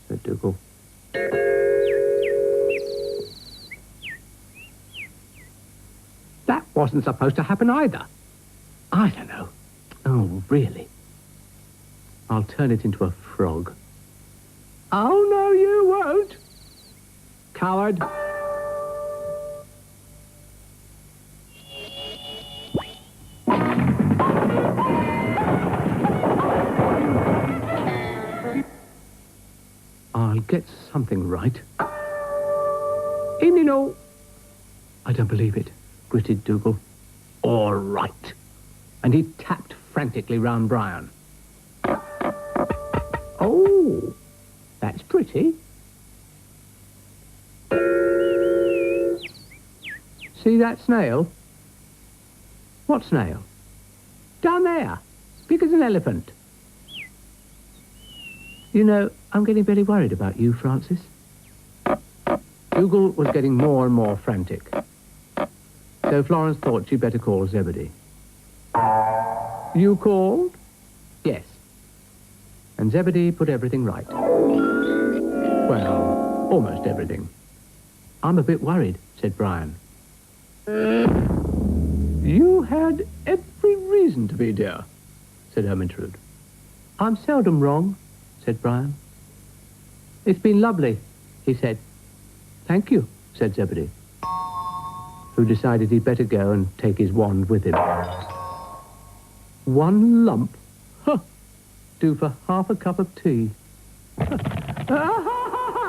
[SPEAKER 1] said Dougal. That wasn't supposed to happen either. I don't know. Oh, really? I'll turn it into a frog. Oh, no, you won't. Coward. I'll get something right. Evening all. I don't believe it, gritted Dougal. All right. And he tapped frantically round Brian. Oh, that's pretty. See that snail? What snail? Down there, big as an elephant. You know, I'm getting very worried about you, Francis. Dougal was getting more and more frantic. So Florence thought she'd better call Zebedee. You called? Yes. And Zebedee put everything right. Well, almost everything. I'm a bit worried, said Brian. You had every reason to be, dear, said Ermintrude. I'm seldom wrong, said Brian. It's been lovely, he said. Thank you, said Zebedee, who decided he'd better go and take his wand with him. 1 lump? Huh. Do for half a cup of tea. Aha!